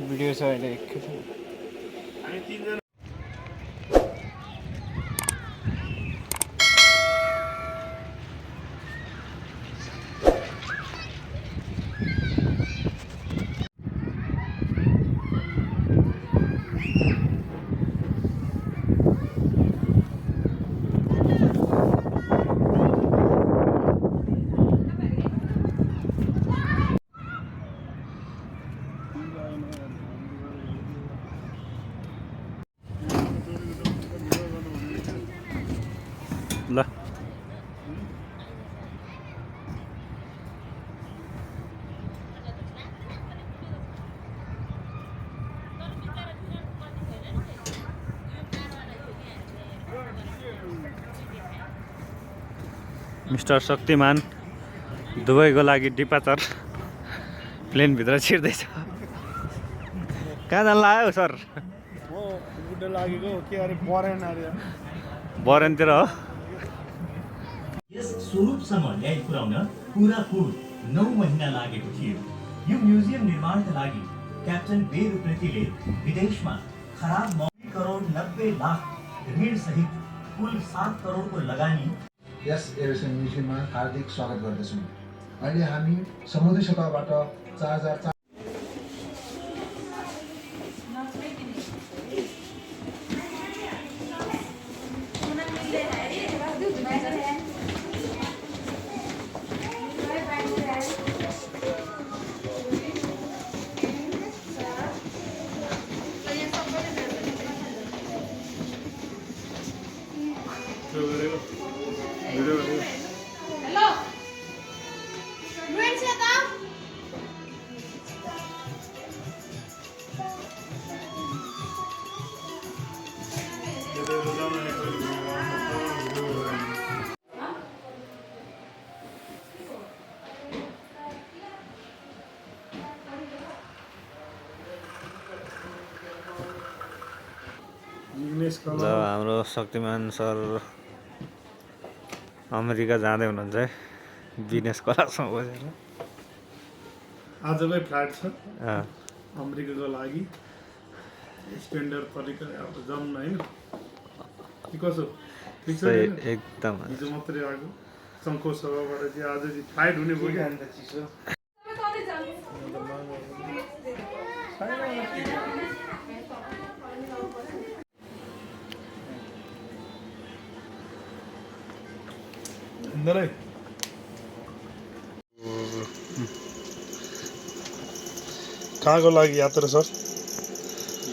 Video छ अहिले एकैछिन ल मिस्टर शक्तिमान दुबईको लागि डिपाचर प्लेन भित्र छिर्दैछ कहाँ जान लाग्यो सर बरेनतिर हो यस स्वरूपसम्म ल्याइ पुर्याउन पुरा 9 महिना लागेको थियो। यो म्युजियम निर्माणका लागि क्याप्टन वीर प्रीतिले विदेशमा खराब 9 करोड 90 लाख ऋण सहित कुल 7 करोडको लगानी यस एभिएसन म्युजियममा हार्दिक स्वागत गर्दछौँ। अहिले हामी समुद्री सतहबाट 4004 ल हाम्रो शक्तिमान सर अमेरिका जाँदै हुनुहुन्छ है बिजनेस क्लासमा बसेर आजकै फ्लाइट छ अमेरिकाको लागि स्ट्यान्डर्ड तरिका अब जाउँ न हैन कसो ठीक छ एकदम हिजो मात्रै आएको शङ्को सभाबाट चाहिँ आज चाहिँ फ्लाइट हुने भयो कि अन्त चिसो अंदर कहाँको लागि यात्रा सर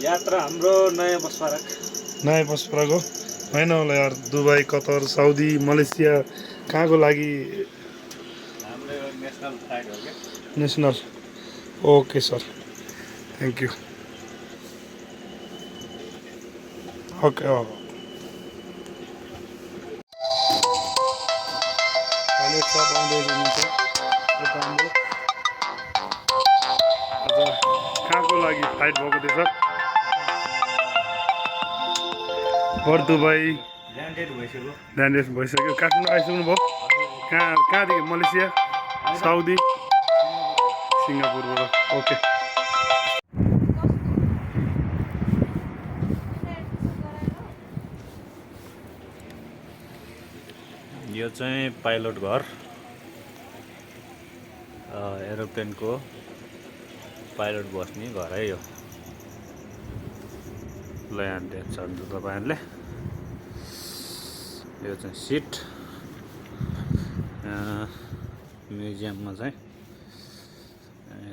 यात्रा हाम्रो नयाँ बसपारक हो होइन होला यार दुबई कतर साउदी मलेसिया कहाँको लागि हाम्रो नेसनल फ्लाइट हो क्या national okay sir thank you okay कहाँको लागि फ्लाइट भएको थियो सर फर दुबई ल्यान्डेड भइसक्यो काठमाडौँ आइसक्नु भयो कहाँदेखि मलेसिया साउदी सिङ्गापुरबाट ओके यो चाहिँ पाइलट घर एरोप्लेनको पाइलट बस्ने घर है यो ल यहाँ देख्छ तपाईँहरूले यो चाहिँ सिट म्युजियममा चाहिँ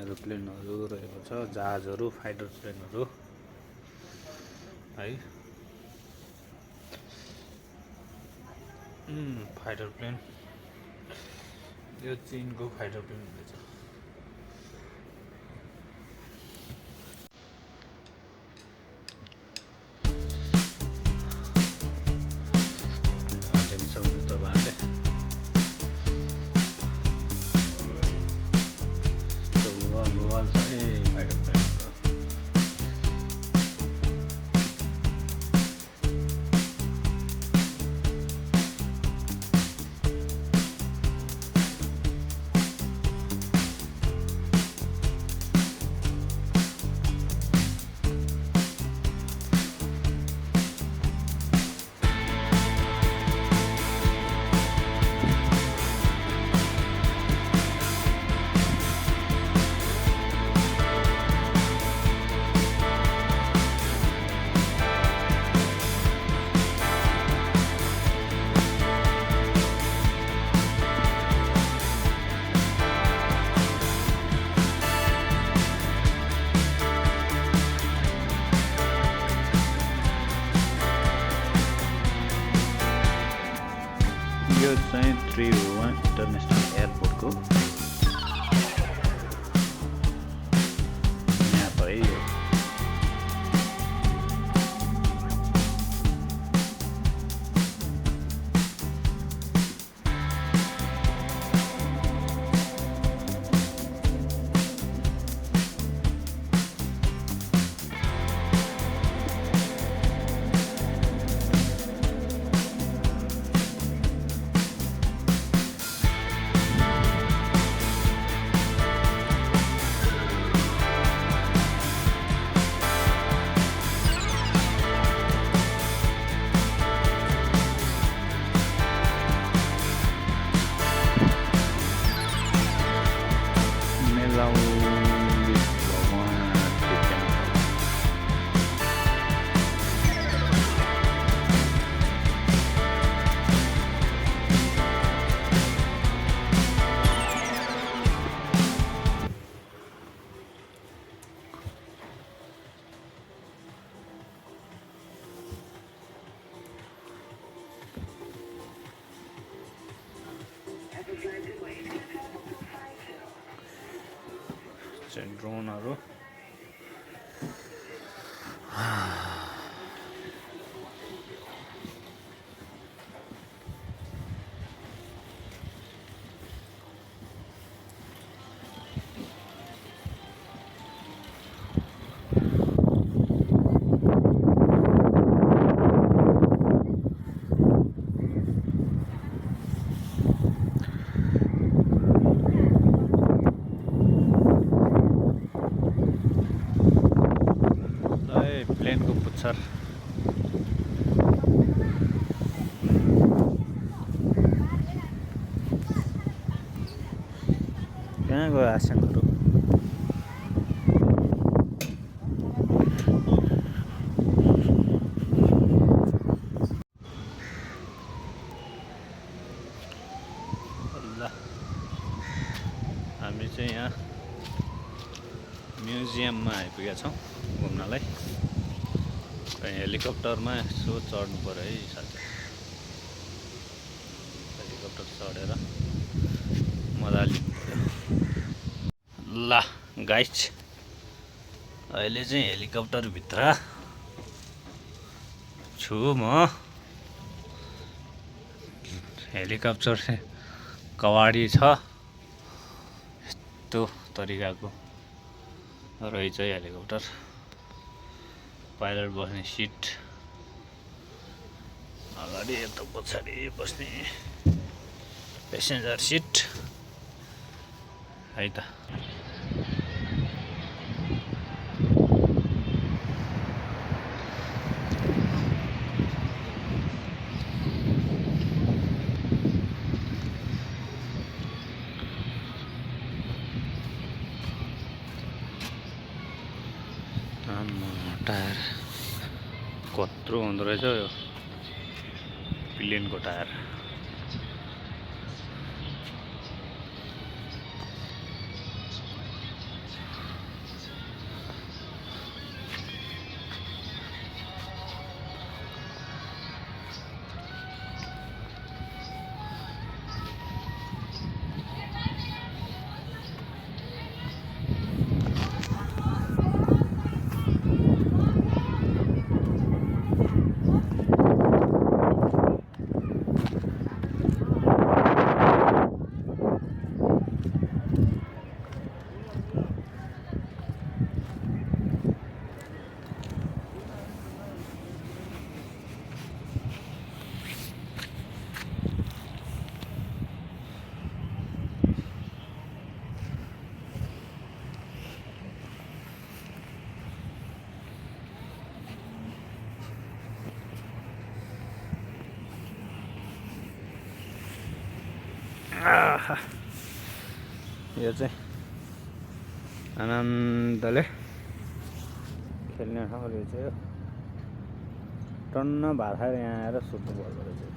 एरोप्लेनहरू रहेको छ जहाजहरू फाइटर प्लेनहरू है फाइटर प्लेन यो चीनको फाइटर प्लेन हुँदैछ चाहिँ त्रिभुवन इन्टरनेसनल एयरपोर्टको म्याप है यो। ड्रोनहरू प्लेनको पुच्छर कहाँ गयो आस्याङहरू? ल हामी चाहिँ यहाँ म्युजियममा आइपुगेका छौँ घुम्नलाई। हेलिकप्टरमा यसो चढ्नु पर्यो है साथी। हेलिकप्टर चढेर मजा लिनु पर्यो। ल गाइस अहिले चाहिँ हेलिकप्टरभित्र छु म। हेलिकप्टर कवाडी छ, यस्तो तरिकाको रहेछ हेलिकप्टर। पाइलट बस्ने सिट अगाडि, यता पछाडि बस्ने पेसेन्जर सिट है त। टायर कत्रो हुँदो रहेछ यो प्लेनको टायर। यो चाहिँ आनन्दले खेल्ने ठाउँ रहेछ यो। टन्न भात खाएर यहाँ आएर सुत्नु पर्दो रहेछ।